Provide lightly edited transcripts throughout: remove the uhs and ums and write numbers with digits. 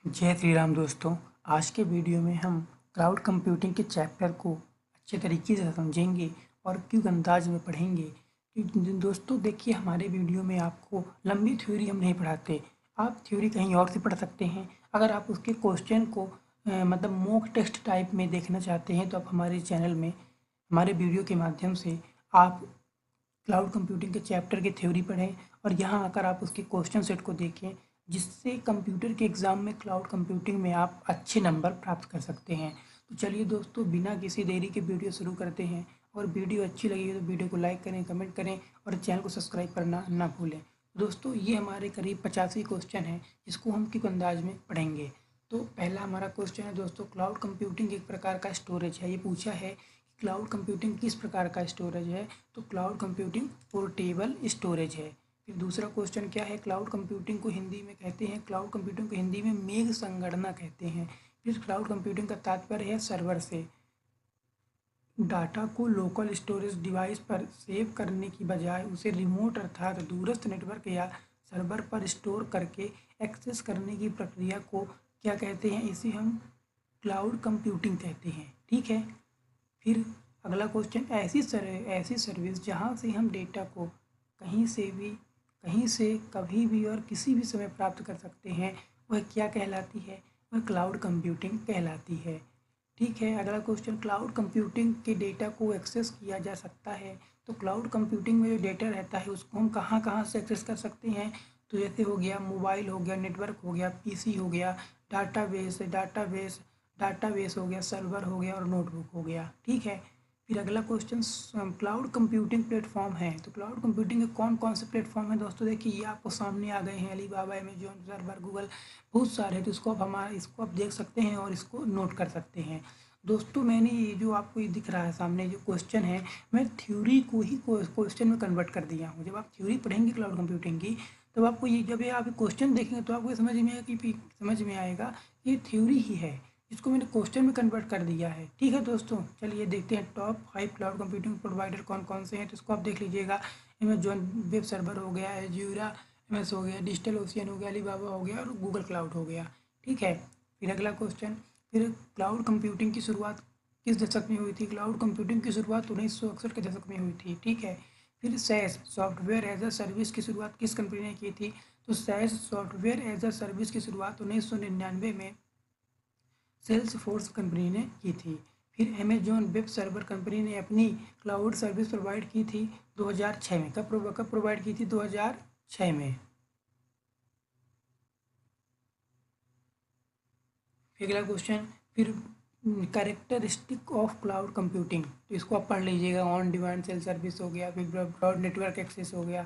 जय श्री राम दोस्तों। आज के वीडियो में हम क्लाउड कंप्यूटिंग के चैप्टर को अच्छे तरीके से समझेंगे और क्विक अंदाज में पढ़ेंगे। दोस्तों देखिए, हमारे वीडियो में आपको लंबी थ्योरी हम नहीं पढ़ाते। आप थ्योरी कहीं और से पढ़ सकते हैं। अगर आप उसके क्वेश्चन को मतलब मॉक टेस्ट टाइप में देखना चाहते हैं तो आप हमारे चैनल में हमारे वीडियो के माध्यम से आप क्लाउड कंप्यूटिंग के चैप्टर की थ्योरी पढ़ें और यहाँ आकर आप उसके क्वेश्चन सेट को देखें, जिससे कंप्यूटर के एग्ज़ाम में क्लाउड कंप्यूटिंग में आप अच्छे नंबर प्राप्त कर सकते हैं। तो चलिए दोस्तों, बिना किसी देरी के वीडियो शुरू करते हैं। और वीडियो अच्छी लगी तो वीडियो को लाइक करें, कमेंट करें और चैनल को सब्सक्राइब करना ना भूलें। दोस्तों, ये हमारे करीब 85 क्वेश्चन हैं, जिसको हम क्विक अंदाज में पढ़ेंगे। तो पहला हमारा क्वेश्चन है दोस्तों, क्लाउड कंप्यूटिंग एक प्रकार का स्टोरेज है। ये पूछा है क्लाउड कंप्यूटिंग किस प्रकार का स्टोरेज है, तो क्लाउड कंप्यूटिंग पोर्टेबल स्टोरेज है। फिर दूसरा क्वेश्चन क्या है, क्लाउड कंप्यूटिंग को हिंदी में कहते हैं, क्लाउड कंप्यूटिंग को हिंदी में मेघ संगणना कहते हैं। फिर क्लाउड कंप्यूटिंग का तात्पर्य है सर्वर से। डाटा को लोकल स्टोरेज डिवाइस पर सेव करने की बजाय उसे रिमोट अर्थात दूरस्थ नेटवर्क या सर्वर पर स्टोर करके एक्सेस करने की प्रक्रिया को क्या कहते हैं, इसे हम क्लाउड कंप्यूटिंग कहते हैं। ठीक है। फिर अगला क्वेश्चन, ऐसी सर्विस जहाँ से हम डेटा को कहीं से भी, कहीं से कभी भी और किसी भी समय प्राप्त कर सकते हैं, वह क्या कहलाती है, वह क्लाउड कंप्यूटिंग कहलाती है। ठीक है। अगला क्वेश्चन, क्लाउड कंप्यूटिंग के डेटा को एक्सेस किया जा सकता है। तो क्लाउड कंप्यूटिंग में जो डेटा रहता है उसको हम कहाँ कहाँ से एक्सेस कर सकते हैं, तो जैसे हो गया मोबाइल हो गया, नेटवर्क हो गया, पीसी हो गया, डाटाबेस हो गया, सर्वर हो गया और नोटबुक हो गया। ठीक है। फिर अगला क्वेश्चन, क्लाउड कंप्यूटिंग प्लेटफॉर्म है। तो क्लाउड कंप्यूटिंग के कौन कौन से प्लेटफॉर्म है दोस्तों, देखिए ये आपको सामने आ गए हैं, अलीबाबा, अमेजोन, सर्वर, गूगल, बहुत सारे। तो इसको आप देख सकते हैं और इसको नोट कर सकते हैं। दोस्तों, मैंने ये जो आपको ये दिख रहा है सामने जो क्वेश्चन है, मैं थ्योरी को ही क्वेश्चन में कन्वर्ट कर दिया हूँ। जब आप थ्योरी पढ़ेंगे क्लाउड कंप्यूटिंग की, तब आपको ये, जब ये आप क्वेश्चन देखेंगे तो आपको समझ में आएगा ये थ्योरी ही है, इसको मैंने क्वेश्चन में कन्वर्ट कर दिया है। ठीक है दोस्तों, चलिए देखते हैं टॉप 5 क्लाउड कंप्यूटिंग प्रोवाइडर कौन कौन से हैं। तो इसको आप देख लीजिएगा, अमेजॉन वेब सर्वर हो गया, एज्यूरा एमएस हो गया, डिजिटल ओशियन हो गया, अलीबाबा हो गया और गूगल क्लाउड हो गया। ठीक है। फिर अगला क्वेश्चन, फिर क्लाउड कंप्यूटिंग की शुरुआत किस दशक में हुई थी। क्लाउड कंप्यूटिंग की शुरुआत 1961 के दशक में हुई थी। ठीक है। फिर SaaS software as a service की शुरुआत किस कंपनी ने की थी, तो SaaS software as a service की शुरुआत 1999 में सेल्स फोर्स कंपनी ने की थी। फिर अमेजॉन वेब सर्वर कंपनी ने अपनी क्लाउड सर्विस प्रोवाइड की थी 2006 में। कब प्रोवाइड की थी, 2006 में। अगला क्वेश्चन, फिर कैरेक्टरिस्टिक ऑफ क्लाउड कंप्यूटिंग, तो इसको आप पढ़ लीजिएगा। ऑन डिमांड सेल सर्विस हो गया, फिर ब्रॉड नेटवर्क एक्सेस हो गया।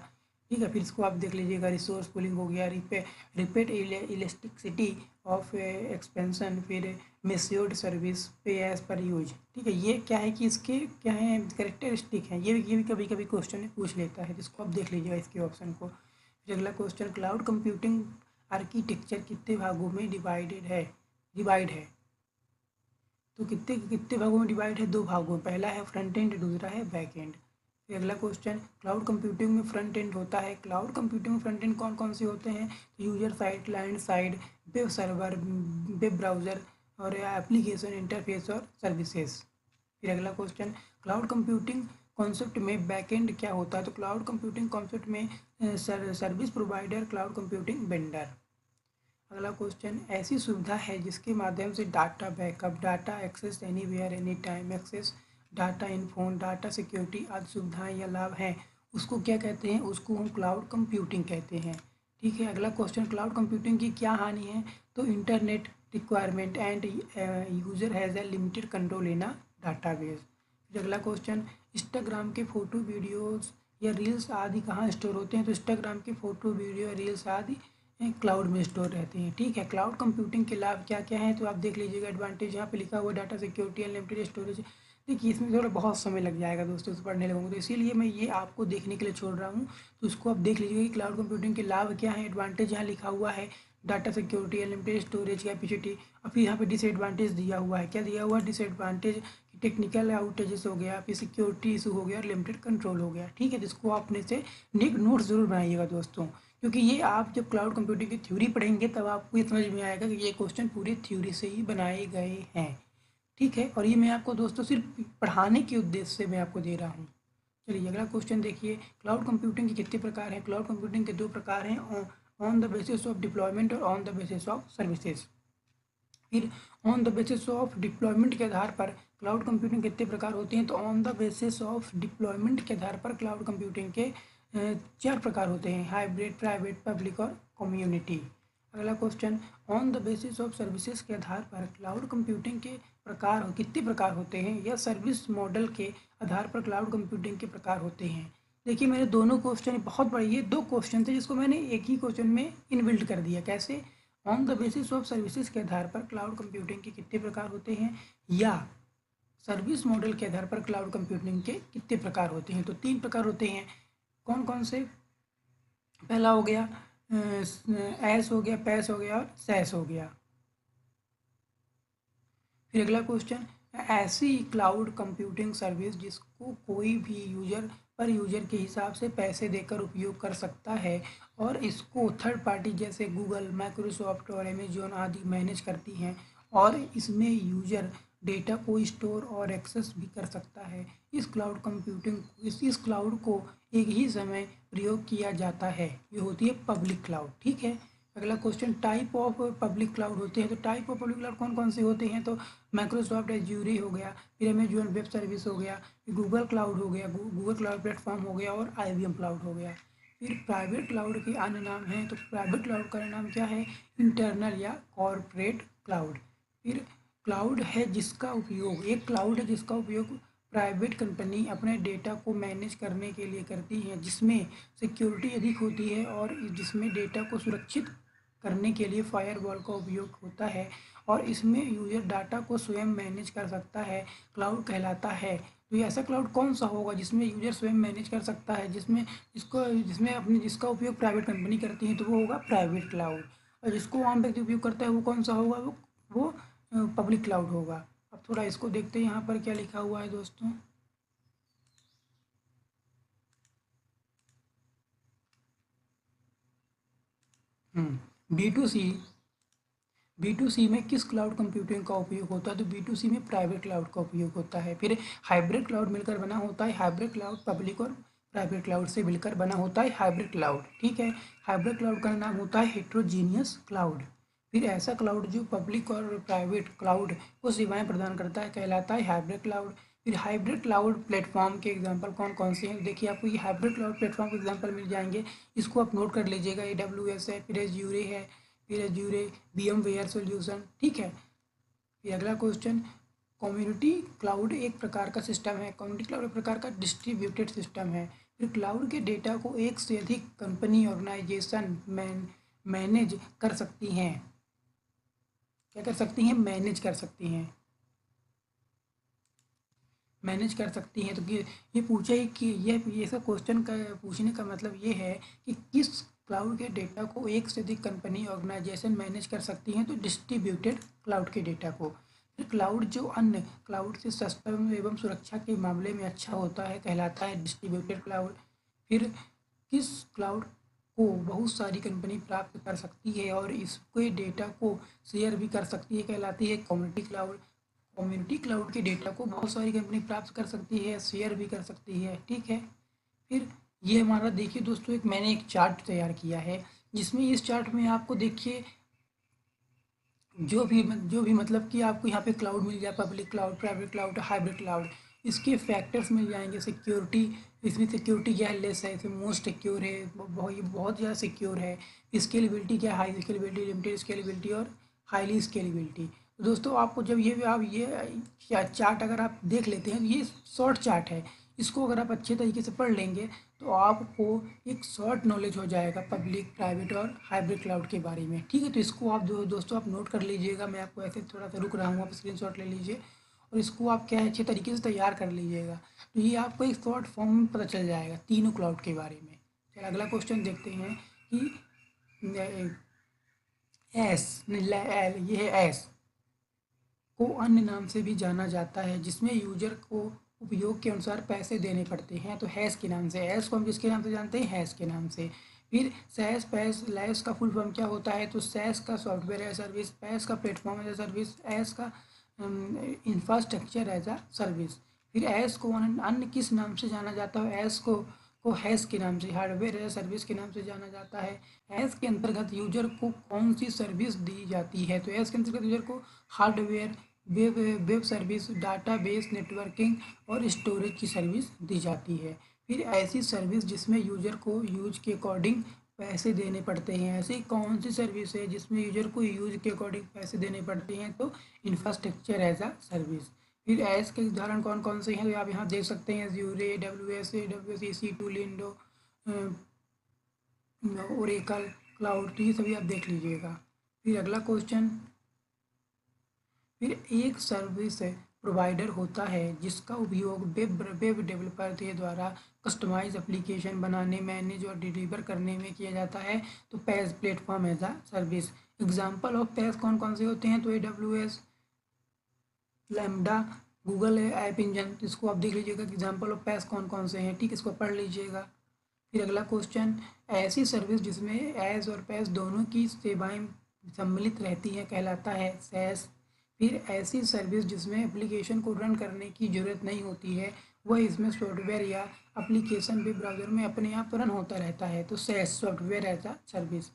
ठीक है। फिर इसको आप देख लीजिएगा, रिसोर्स पूलिंग हो गया, रिपीट इलेस्टिसिटी ऑफ एक्सपेंशन, फिर मेच्योर्ड सर्विस, पे एज पर यूज। ठीक है। ये क्या है कि इसके क्या है, कैरेक्टरिस्टिक हैं। ये भी कभी कभी क्वेश्चन पूछ लेता है, जिसको आप देख लीजिएगा इसके ऑप्शन को। फिर अगला क्वेश्चन, क्लाउड कंप्यूटिंग आर्किटेक्चर कितने भागों में डिवाइड है, तो कितने कितने भागों में डिवाइड है, 2 भागों में। पहला है फ्रंट एंड, दूसरा है बैक एंड। फिर अगला क्वेश्चन, क्लाउड कंप्यूटिंग में फ्रंट एंड होता है। क्लाउड कंप्यूटिंग में फ्रंट एंड कौन कौन से होते हैं, तो user side, client side, web server, web browser और एप्लीकेशन इंटरफेस और सर्विसेज। फिर अगला क्वेश्चन, क्लाउड कंप्यूटिंग कॉन्सेप्ट में बैक एंड क्या होता है, तो क्लाउड कंप्यूटिंग कॉन्सेप्ट में service provider, cloud computing vendor. अगला क्वेश्चन, ऐसी सुविधा है जिसके माध्यम से data backup, data access anywhere any time access, data in phone, data security आदि सुविधाएं या लाभ हैं, उसको क्या कहते हैं, उसको हम क्लाउड कंप्यूटिंग कहते हैं। ठीक है। अगला क्वेश्चन, क्लाउड कंप्यूटिंग की क्या हानि है, तो internet requirement and user has a limited control in a database. फिर अगला क्वेश्चन, इंस्टाग्राम के फ़ोटो, वीडियोज़ या रील्स आदि कहाँ स्टोर होते हैं, तो इंस्टाग्राम के फ़ोटो, वीडियो, रील्स आदि क्लाउड में स्टोर रहते हैं। ठीक है। क्लाउड कंप्यूटिंग के लाभ क्या क्या हैं, तो आप देख लीजिएगा। एडवांटेज यहाँ पे लिखा हुआ, डाटा सिक्योरिटी, अनलिमिटेड स्टोरेज। देखिए इसमें थोड़ा बहुत समय लग जाएगा दोस्तों, इसे पढ़ने लगूंगा, तो इसीलिए मैं ये आपको देखने के लिए छोड़ रहा हूँ। तो उसको आप देख लीजिएगा कि क्लाउड कंप्यूटिंग के लाभ क्या है। एडवांटेज यहाँ लिखा हुआ है, data security, unlimited storage, capacity. और फिर यहाँ पे डिसएडवांटेज दिया हुआ है। क्या दिया हुआ है, डिसएडवांटेज, टेक्निकल आउटेजेस हो गया, फिर सिक्योरिटी इशू हो गया और लिमिटेड कंट्रोल हो गया। ठीक है। तो इसको आप अपने से नोट्स जरूर बनाइएगा दोस्तों, क्योंकि ये आप जब क्लाउड कंप्यूटिंग की थ्योरी पढ़ेंगे तब आपको ये समझ में आएगा कि ये क्वेश्चन पूरी थ्योरी से ही बनाए गए हैं। ठीक है, और ये मैं आपको दोस्तों सिर्फ पढ़ाने के उद्देश्य से मैं आपको दे रहा हूँ। चलिए अगला क्वेश्चन देखिए, क्लाउड कंप्यूटिंग के कितने प्रकार हैं? क्लाउड कंप्यूटिंग के दो प्रकार हैं, on the basis of deployment और on the basis of services. फिर on the basis of deployment के आधार पर क्लाउड कंप्यूटिंग कितने प्रकार होते हैं? तो on the basis of deployment के आधार पर क्लाउड कंप्यूटिंग के 4 प्रकार होते हैं, हाइब्रिड, प्राइवेट, पब्लिक और कम्युनिटी। अगला question, on the basis of services के आधार पर क्लाउड कंप्यूटिंग के प्रकार कितने प्रकार होते हैं, या सर्विस मॉडल के आधार पर क्लाउड कंप्यूटिंग के प्रकार होते हैं? देखिए मेरे दोनों क्वेश्चन बहुत बड़े, ये 2 क्वेश्चन थे जिसको मैंने एक ही क्वेश्चन में इनबिल्ट कर दिया। कैसे? On the basis of services के आधार पर क्लाउड कंप्यूटिंग के कितने प्रकार होते हैं, या सर्विस मॉडल के आधार पर क्लाउड कंप्यूटिंग के कितने प्रकार होते हैं? तो 3 प्रकार होते हैं। कौन कौन से? पहला हो गया एस हो गया, पैस हो गया और सैस हो गया। फिर अगला क्वेश्चन, ऐसी क्लाउड कंप्यूटिंग सर्विस जिसको कोई भी यूजर पर यूजर के हिसाब से पैसे देकर उपयोग कर सकता है और इसको थर्ड पार्टी जैसे गूगल, माइक्रोसॉफ्ट और अमेजोन आदि मैनेज करती हैं, और इसमें यूजर डेटा को स्टोर और एक्सेस भी कर सकता है। इस क्लाउड कंप्यूटिंग इस क्लाउड को एक ही समय प्रयोग किया जाता है, ये होती है पब्लिक क्लाउड। ठीक है, अगला question, type of public cloud होते हैं। तो टाइप ऑफ पब्लिक क्लाउड कौन कौन से होते हैं? तो माइक्रोसॉफ्ट एज्यूरी हो गया, फिर अमेजोन वेब सर्विस हो गया, फिर गूगल क्लाउड हो गया, गूगल क्लाउड प्लेटफॉर्म हो गया, और IBM क्लाउड हो गया। फिर प्राइवेट क्लाउड के अन्य नाम हैं। तो प्राइवेट क्लाउड का नाम क्या है? इंटरनल या कॉरपोरेट क्लाउड। फिर क्लाउड है जिसका उपयोग एक क्लाउड है जिसका उपयोग प्राइवेट कंपनी अपने डेटा को मैनेज करने के लिए करती है, जिसमें सिक्योरिटी अधिक होती है और जिसमें डेटा को सुरक्षित करने के लिए फायरवॉल का उपयोग होता है, और इसमें यूजर डाटा को स्वयं मैनेज कर सकता है, क्लाउड कहलाता है। तो ये ऐसा क्लाउड कौन सा होगा जिसमें यूजर स्वयं मैनेज कर सकता है, जिसका उपयोग प्राइवेट कंपनी करती है, तो वो होगा प्राइवेट क्लाउड। और जिसको आम व्यक्ति उपयोग करता है वो कौन सा होगा? वो पब्लिक क्लाउड होगा। अब थोड़ा इसको देखते हैं यहाँ पर क्या लिखा हुआ है दोस्तों। B2C B2C में किस क्लाउड कंप्यूटिंग का उपयोग होता है? तो B2C में प्राइवेट क्लाउड का उपयोग होता है। फिर हाइब्रिड क्लाउड मिलकर बना होता है, हाइब्रिड क्लाउड पब्लिक और प्राइवेट क्लाउड से मिलकर बना होता है हाइब्रिड क्लाउड। ठीक है, हाइब्रिड क्लाउड का नाम होता है हेट्रोजीनियस क्लाउड। फिर ऐसा क्लाउड जो पब्लिक और प्राइवेट क्लाउड को सेवाएं प्रदान करता है कहलाता है हाइब्रिड क्लाउड। फिर हाइब्रिड क्लाउड प्लेटफॉर्म के एग्जांपल कौन कौन से हैं? देखिए आपको ये हाइब्रिड क्लाउड प्लेटफॉर्म के एग्जांपल मिल जाएंगे, इसको आप नोट कर लीजिएगा। AWS है, फिर एज्यूरे है, फिर एज्यूरे VMware सॉल्यूशन। ठीक है, फिर अगला क्वेश्चन, कम्युनिटी क्लाउड एक प्रकार का सिस्टम है। कम्युनिटी क्लाउड एक प्रकार का डिस्ट्रीब्यूटेड सिस्टम है। फिर क्लाउड के डेटा को एक से अधिक कंपनी ऑर्गेनाइजेशन मैनेज कर सकती हैं। क्या कर सकती हैं? मैनेज कर सकती हैं, मैनेज कर सकती हैं। तो ये पूछा है कि ये सब क्वेश्चन का पूछने का मतलब ये है कि किस क्लाउड के डेटा को एक से अधिक कंपनी ऑर्गेनाइजेशन मैनेज कर सकती हैं? तो डिस्ट्रीब्यूटेड क्लाउड के डेटा को। फिर क्लाउड जो अन्य क्लाउड से सस्ता एवं सुरक्षा के मामले में अच्छा होता है कहलाता है डिस्ट्रीब्यूटेड क्लाउड। फिर किस क्लाउड को बहुत सारी कंपनी प्राप्त कर सकती है और इसके डेटा को शेयर भी कर सकती है कहलाती है कम्युनिटी क्लाउड। कम्युनिटी क्लाउड के डेटा को बहुत सारी कंपनी प्राप्त कर सकती है, शेयर भी कर सकती है। ठीक है, फिर ये हमारा देखिए दोस्तों, मैंने एक चार्ट तैयार किया है जिसमें इस चार्ट में आपको देखिए जो भी मतलब कि आपको यहाँ पे क्लाउड मिल जाए, public cloud, private cloud, hybrid cloud, इसके फैक्टर्स मिल जाएंगे। सिक्योरिटी, इसमें सिक्योरिटी क्या है? लेस है, इसमें मोस्ट सिक्योर है, ये बहुत ज़्यादा सिक्योर है। स्केलेबिलिटी क्या है? हाई स्केलेबिलिटी, लिमिटेड स्केलेबिलिटी और हाईली स्केलेबिलिटी। तो दोस्तों आपको जब आप ये चार्ट अगर आप देख लेते हैं, ये शॉर्ट चार्ट है, इसको अगर आप अच्छे तरीके से पढ़ लेंगे तो आपको एक शॉर्ट नॉलेज हो जाएगा पब्लिक, प्राइवेट और हाइब्रिड क्लाउड के बारे में। ठीक है, तो इसको आप दोस्तों आप नोट कर लीजिएगा। मैं आपको ऐसे थोड़ा सा रुक रहा हूँ, आप स्क्रीनशॉट ले लीजिए और इसको आप क्या है अच्छे तरीके से तैयार कर लीजिएगा। तो ये आपको एक शॉर्ट फॉर्म में पता चल जाएगा तीनों क्लाउड के बारे में। चलिए अगला क्वेश्चन देखते हैं कि एस ये है एस को अन्य नाम से भी जाना जाता है, जिसमें यूजर को उपयोग के अनुसार पैसे देने पड़ते हैं। तो हैश के नाम से, हैश को हम किसके नाम से जानते हैं? हैश के नाम से। फिर सैस पैस लैस का फुल फॉर्म क्या होता है, तो सैस का सॉफ्टवेयर एज सर्विस, पैस का platform as a service, IaaS का इंफ्रास्ट्रक्चर एज अ सर्विस। फिर एस को अन्य किस नाम से जाना जाता है, एस को हैश के नाम से, हार्डवेयर एज सर्विस के नाम से जाना जाता है। एस के अंतर्गत यूजर को कौन सी सर्विस दी जाती है, तो एस के अंतर्गत यूजर को hardware, web service, database, networking और स्टोरेज की सर्विस दी जाती है। फिर ऐसी सर्विस जिसमें यूजर को यूज के अकॉर्डिंग पैसे देने पड़ते हैं, ऐसी कौन सी सर्विस है जिसमें यूजर को यूज के अकॉर्डिंग पैसे देने पड़ते हैं, तो इंफ्रास्ट्रक्चर एज अ सर्विस। फिर एस के उदाहरण कौन कौन से हैं, तो आप यहाँ देख सकते हैं Azure, AWS, EC2, लिंडो, Oracle cloud, तो ये सभी आप देख लीजिएगा। फिर अगला क्वेश्चन, फिर एक सर्विस प्रोवाइडर होता है जिसका उपयोग वेब डेवलपर के द्वारा कस्टमाइज एप्लीकेशन बनाने, मैनेज और डिलीवर करने में किया जाता है, तो PaaS platform as a service. Example of PaaS कौन कौन से होते हैं, तो AWS, Lambda, Google app engine, इसको आप देख लीजिएगा एग्जाम्पल ऑफ पैस कौन कौन से हैं, ठीक, इसको पढ़ लीजिएगा। फिर अगला क्वेश्चन, ऐसी सर्विस जिसमें एज और पैस दोनों की सेवाएं सम्मिलित रहती हैं कहलाता है सैस। फिर ऐसी सर्विस जिसमें एप्लीकेशन को रन करने की ज़रूरत नहीं होती है, वह इसमें सॉफ्टवेयर या एप्लीकेशन वेब ब्राउज़र में अपने आप रन होता रहता है, तो SaaS software as a service.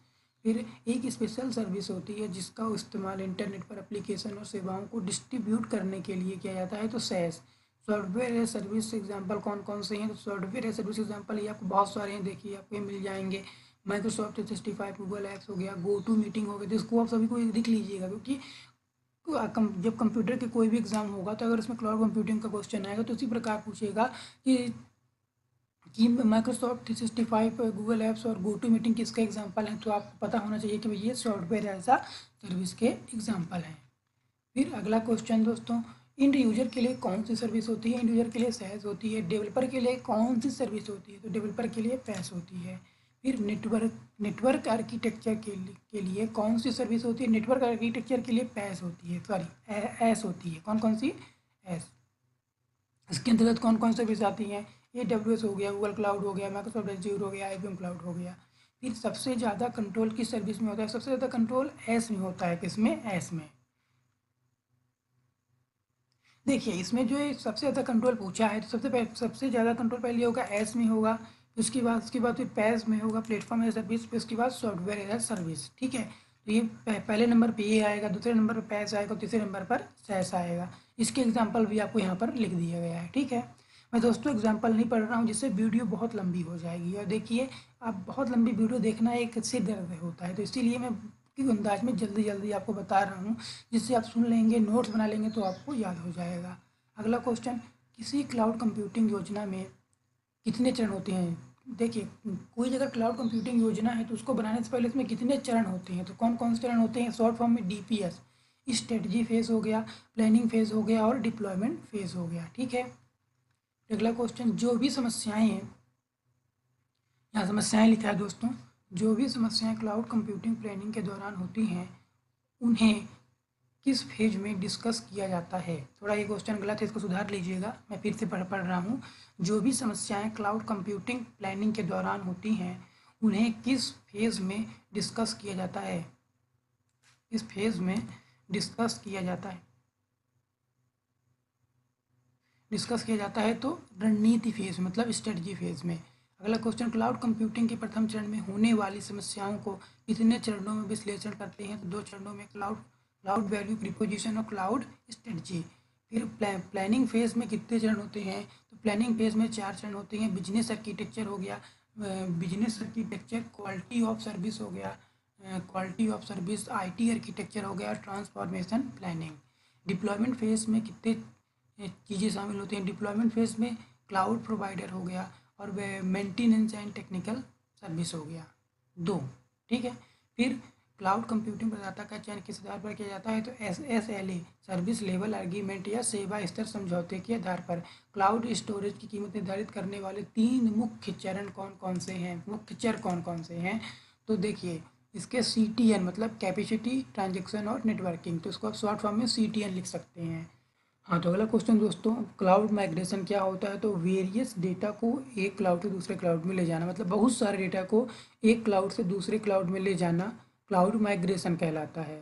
फिर एक स्पेशल सर्विस होती है जिसका इस्तेमाल इंटरनेट पर एप्लीकेशन और सेवाओं को डिस्ट्रीब्यूट करने के लिए किया जाता है, तो SaaS software as service. Example कौन कौन से हैं, तो सॉफ्टवेयर एज सर्विस एग्जांपल ये आपको बहुत सारे हैं, देखिए आपको ये मिल जाएंगे। माइक्रोसॉफ्ट 365, गूगल एप्स हो गया, गो टू मीटिंग हो गया, जिसको आप सभी को लिख लीजिएगा, क्योंकि जब कंप्यूटर के कोई भी एग्जाम होगा तो अगर उसमें क्लाउड कंप्यूटिंग का क्वेश्चन आएगा तो उसी प्रकार पूछेगा कि माइक्रोसॉफ्ट 365, गूगल एप्स और गो टू मीटिंग किसका एग्जाम्पल है, तो आपको पता होना चाहिए कि भाई ये सॉफ्टवेयर एज अ सर्विस के एग्जाम्पल हैं। फिर अगला क्वेश्चन दोस्तों, इंड यूजर के लिए कौन सी सर्विस होती है, इंड यूजर के लिए सहज होती है। डेवलपर के लिए कौन सी सर्विस होती है, तो डेवलपर के लिए पैस होती है। फिर नेटवर्क आर्किटेक्चर के लिए कौन सी सर्विस होती है, नेटवर्क आर्किटेक्चर के लिए पैस होती है, सॉरी एस होती है, कौन कौन सी, एस। इसके अंतर्गत कौन कौन सर्विस आती हैं, AWS हो गया, गूगल क्लाउड हो गया, माइक्रोसॉफ्ट एज्यूर हो गया, IBM क्लाउड हो गया। फिर सबसे ज़्यादा कंट्रोल किस सर्विस में होता है, सबसे ज़्यादा कंट्रोल एस में होता है, किसमें, एस में। देखिए इसमें जो है सबसे ज़्यादा कंट्रोल पूछा है, तो सबसे ज़्यादा कंट्रोल पहले होगा एस में होगा, फिर उसके बाद फिर पैस में होगा, प्लेटफॉर्म एज सर्विस, फिर उसके बाद सॉफ्टवेयर एज सर्विस, ठीक है। तो ये पहले नंबर पे ये आएगा, दूसरे नंबर पर पैस आएगा, तीसरे नंबर पर सैस आएगा। इसके एग्जाम्पल भी आपको यहाँ पर लिख दिया गया है, ठीक है। मैं दोस्तों एग्जाम्पल नहीं पढ़ रहा हूँ जिससे वीडियो बहुत लंबी हो जाएगी, और देखिए आप बहुत लंबी वीडियो देखना एक सिर दर्द होता है, तो इसीलिए मैं की अंदाज में जल्दी जल्दी आपको बता रहा हूँ, जिससे आप सुन लेंगे, नोट्स बना लेंगे तो आपको याद हो जाएगा। अगला क्वेश्चन, किसी क्लाउड कंप्यूटिंग योजना में कितने चरण होते हैं। देखिए कोई अगर क्लाउड कंप्यूटिंग योजना है तो उसको बनाने से पहले इसमें कितने चरण होते हैं, तो कौन कौन से चरण होते हैं, शॉर्ट फॉर्म में DPS, स्ट्रेटजी फेज हो गया, प्लानिंग फेज हो गया और डिप्लॉयमेंट फेज हो गया, ठीक है। अगला क्वेश्चन, जो भी समस्याएं हैं, यहाँ समस्याएं लिखा है दोस्तों, जो भी समस्याएं क्लाउड कंप्यूटिंग प्लानिंग के दौरान होती हैं उन्हें किस फेज में डिस्कस किया जाता है। थोड़ा ये क्वेश्चन गलत है, इसको सुधार लीजिएगा, मैं फिर से पढ़ रहा हूँ। जो भी समस्याएं क्लाउड कंप्यूटिंग प्लानिंग के दौरान होती हैं उन्हें किस फेज में डिस्कस किया जाता है, इस फेज में डिस्कस किया जाता है, तो रणनीति फेज मतलब स्ट्रेटजी फेज में। अगला क्वेश्चन, क्लाउड कंप्यूटिंग के प्रथम चरण में होने वाली समस्याओं को कितने चरणों में विश्लेषण करते हैं, तो 2 चरणों में, क्लाउड क्लाउड वैल्यू प्रिपोजिशन और क्लाउड स्ट्रेटजी। फिर प्लानिंग फेज में कितने चरण होते हैं, तो प्लानिंग फेज में 4 चरण होते हैं। बिजनेस आर्किटेक्चर हो गया, business architecture, quality of service हो गया, quality of service, IT architecture हो गया, ट्रांसफॉर्मेशन प्लानिंग। डिप्लॉयमेंट फेज में कितने चीज़ें शामिल होती हैं, डिप्लॉयमेंट फेज में क्लाउड प्रोवाइडर हो गया और मेंटेनेंस एंड टेक्निकल सर्विस हो गया, 2, ठीक है। फिर क्लाउड कंप्यूटिंग प्रदाता का चयन किस आधार पर किया जाता है, तो SSLA सर्विस लेवल एग्रीमेंट या सेवा स्तर समझौते के आधार पर। क्लाउड स्टोरेज की कीमत निर्धारित करने वाले 3 मुख्य चरण कौन कौन से हैं, मुख्य चर कौन कौन से हैं, तो देखिए इसके CTN मतलब कैपेसिटी, ट्रांजेक्शन और नेटवर्किंग, तो इसको आप शॉर्ट फॉर्म में CTN लिख सकते हैं। हाँ, तो अगला क्वेश्चन दोस्तों, क्लाउड माइग्रेशन क्या होता है? तो वेरियस डेटा को एक क्लाउड से दूसरे क्लाउड में ले जाना, मतलब बहुत सारे डेटा को एक क्लाउड से दूसरे क्लाउड में ले जाना क्लाउड माइग्रेशन कहलाता है।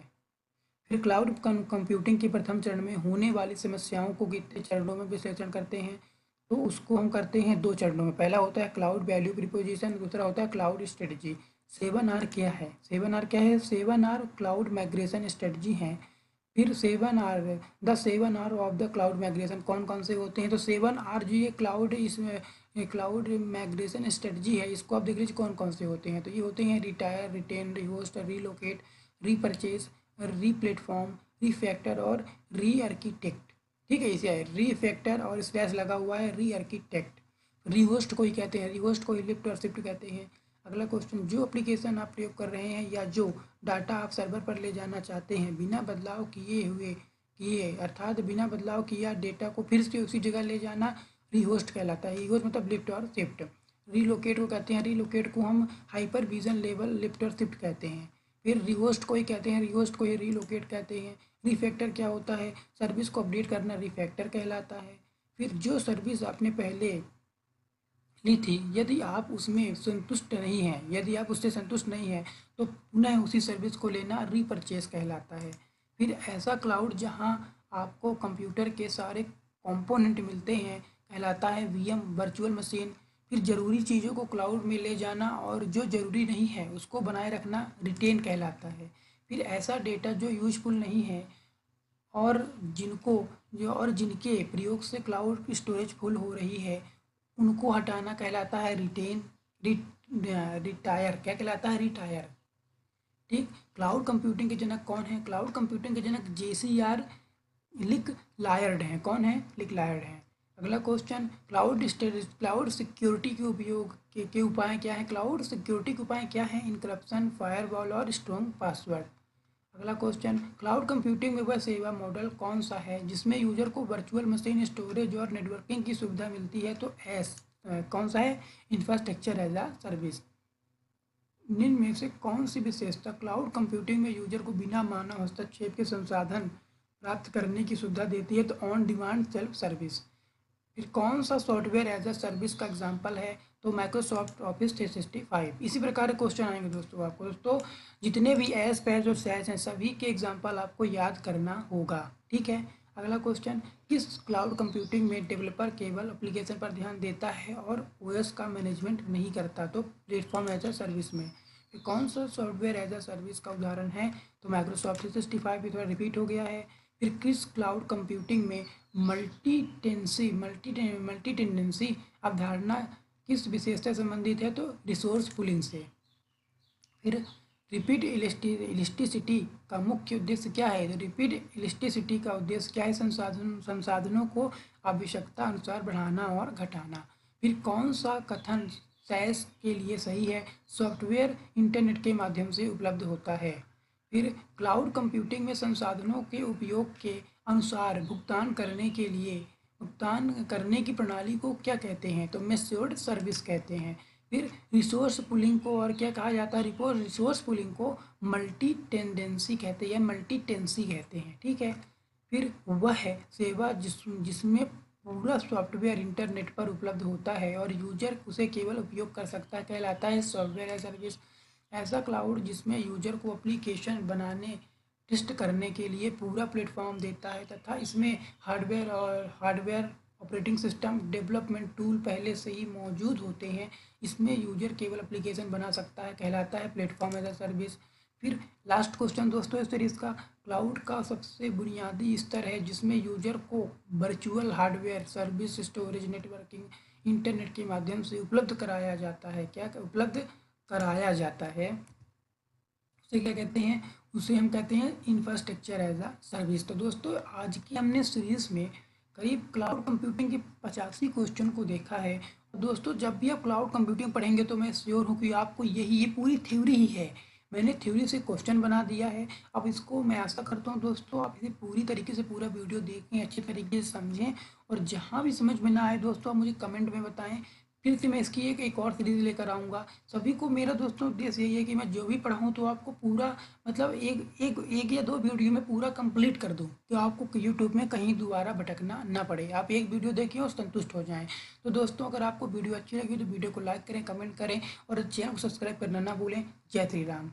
फिर क्लाउड कंप्यूटिंग के प्रथम चरण में होने वाली समस्याओं को कितने चरणों में विश्लेषण करते हैं? तो उसको हम करते हैं 2 चरणों में। पहला होता है क्लाउड वैल्यू प्रिपोजिशन, दूसरा होता है क्लाउड स्ट्रेटजी। 7R क्या है? 7R क्या है? 7R क्लाउड माइग्रेशन स्ट्रेटजी है। फिर 7R, the 7R of the cloud migration कौन कौन से होते हैं? तो 7R जो ये क्लाउड, इसमें क्लाउड माइग्रेशन स्ट्रेटजी है, इसको आप देख लीजिए कौन कौन से होते हैं। तो ये होते हैं रिटायर, रिटेन, रिहोस्ट, रीलोकेट, रीपरचेज, रीप्लेटफॉर्म, रीफैक्टर और री आर्किटेक्ट। ठीक है, इसे रीफैक्टर और स्लैश लगा हुआ है, री आर्किटेक्ट। रिहोस्ट को ही कहते हैं, रिहोस्ट को ही लिफ्ट और शिफ्ट कहते हैं। अगला क्वेश्चन, जो एप्लीकेशन आप प्रयोग कर रहे हैं या जो डाटा आप सर्वर पर ले जाना चाहते हैं बिना बदलाव किए अर्थात बिना बदलाव किया डेटा को फिर से उसी जगह ले जाना रीहोस्ट कहलाता है। रीहोस्ट मतलब लिफ्ट और शिफ्ट। रीलोकेट को कहते हैं, रीलोकेट को हम हाइपर विजन लेवल लिफ्ट और शिफ्ट कहते हैं। फिर रिहोस्ट को ही कहते हैं, रिहोस्ट को ही रीलोकेट कहते हैं। रिफैक्टर क्या होता है? सर्विस को अपडेट करना रिफैक्टर कहलाता है। फिर जो सर्विस आपने पहले ली थी, यदि आप उसमें संतुष्ट नहीं हैं, यदि आप उससे संतुष्ट नहीं हैं, तो पुनः उसी सर्विस को लेना रीपरचेज कहलाता है। फिर ऐसा क्लाउड जहां आपको कंप्यूटर के सारे कंपोनेंट मिलते हैं कहलाता है वीएम वर्चुअल मशीन। फिर ज़रूरी चीज़ों को क्लाउड में ले जाना और जो ज़रूरी नहीं है उसको बनाए रखना रिटेन कहलाता है। फिर ऐसा डेटा जो यूजफुल नहीं है और जिनके प्रयोग से क्लाउड स्टोरेज फुल हो रही है उनको हटाना कहलाता है रिटेन। रिटायर क्या कहलाता है? रिटायर। ठीक। क्लाउड कंप्यूटिंग के जनक कौन है? क्लाउड कंप्यूटिंग के जनक JCR लिक लायर्ड हैं। कौन है? लिक लायर्ड हैं। अगला क्वेश्चन, क्लाउड सिक्योरिटी के उपयोग के उपाय क्या है? क्लाउड सिक्योरिटी के उपाय क्या है? इनक्रप्शन, फायरवॉल और स्ट्रॉन्ग पासवर्ड। अगला क्वेश्चन, क्लाउड कंप्यूटिंग में वह सेवा मॉडल कौन सा है जिसमें यूजर को वर्चुअल मशीन, स्टोरेज और नेटवर्किंग की सुविधा मिलती है? तो कौन सा है? Infrastructure as a service. निम्न में से कौन सी विशेषता क्लाउड कंप्यूटिंग में यूजर को बिना मानव हस्तक्षेप के संसाधन प्राप्त करने की सुविधा देती है? तो ऑन डिमांड सेल्फ सर्विस। फिर कौन सा सॉफ्टवेयर एज अ सर्विस का एग्जाम्पल है? तो माइक्रोसॉफ्ट ऑफिस 365। इसी प्रकार के क्वेश्चन आएंगे दोस्तों आपको। दोस्तों जितने भी एस, पैच और सैच हैं सभी के एग्जाम्पल आपको याद करना होगा। ठीक है। अगला क्वेश्चन, किस क्लाउड कंप्यूटिंग में डेवलपर केवल एप्लीकेशन पर ध्यान देता है और ओएस का मैनेजमेंट नहीं करता? तो प्लेटफॉर्म एज अ सर्विस में। फिर कौन सा सॉफ्टवेयर एज अ सर्विस का उदाहरण है? तो माइक्रोसॉफ्ट 365। भी थोड़ा रिपीट हो गया है। फिर किस क्लाउड कंप्यूटिंग में मल्टी टेंडेंसी अवधारणा किस विशेषता से संबंधित है? तो रिसोर्स पूलिंग से। फिर रिपीट इलेस्टिसिटी का मुख्य उद्देश्य क्या है? तो रिपीट इलेस्टिसिटी का उद्देश्य क्या है? संसाधनों को आवश्यकता अनुसार बढ़ाना और घटाना। फिर कौन सा कथन सैस के लिए सही है? सॉफ्टवेयर इंटरनेट के माध्यम से उपलब्ध होता है। फिर क्लाउड कंप्यूटिंग में संसाधनों के उपयोग के अनुसार भुगतान करने की प्रणाली को क्या कहते हैं? तो मेच्योर्ड सर्विस कहते हैं। फिर रिसोर्स पुलिंग को और क्या कहा जाता है? रिसोर्स पुलिंग को मल्टी टेंडेंसी कहते हैं या मल्टी टेंसी कहते हैं। ठीक है। फिर वह है सेवा जिसमें पूरा सॉफ्टवेयर इंटरनेट पर उपलब्ध होता है और यूजर उसे केवल उपयोग कर सकता है कहलाता है सॉफ्टवेयर एज सर्विस। ऐसा क्लाउड जिसमें यूजर को एप्लीकेशन बनाने, टेस्ट करने के लिए पूरा प्लेटफॉर्म देता है तथा इसमें hardware operating system development tool पहले से ही मौजूद होते हैं, इसमें यूजर केवल एप्लीकेशन बना सकता है कहलाता है प्लेटफॉर्म एज अ सर्विस। फिर लास्ट क्वेश्चन दोस्तों इस सीरीज़ का, क्लाउड का सबसे बुनियादी स्तर है जिसमें यूजर को virtual hardware, service, storage, networking, internet के माध्यम से उपलब्ध कराया जाता है। क्या उपलब्ध कराया जाता है? उसे क्या कहते हैं? उसे हम कहते हैं इंफ्रास्ट्रक्चर एज अ सर्विस। तो दोस्तों आज की हमने सीरीज़ में करीब क्लाउड कंप्यूटिंग के 85 क्वेश्चन को देखा है। और दोस्तों जब भी आप क्लाउड कंप्यूटिंग पढ़ेंगे तो मैं श्योर हूँ कि आपको ये पूरी थ्योरी ही है। मैंने थ्योरी से क्वेश्चन बना दिया है। अब इसको मैं आशा करता हूँ दोस्तों आप इसे पूरी तरीके से पूरा वीडियो देखें, अच्छे तरीके से समझें और जहाँ भी समझ में ना आए दोस्तों आप मुझे कमेंट में बताएं। फिर से मैं इसकी एक और सीरीज़ लेकर आऊँगा। सभी को मेरा दोस्तों उद्देश्य यही है कि मैं जो भी पढ़ाऊँ तो आपको पूरा मतलब एक या 2 वीडियो में पूरा कंप्लीट कर दूँ, तो आपको यूट्यूब में कहीं दोबारा भटकना ना पड़े। आप एक वीडियो देखिए और संतुष्ट हो जाएँ। तो दोस्तों अगर आपको वीडियो अच्छी लगी तो वीडियो को लाइक करें, कमेंट करें और चैनल को सब्सक्राइब करना ना भूलें। जय श्री राम।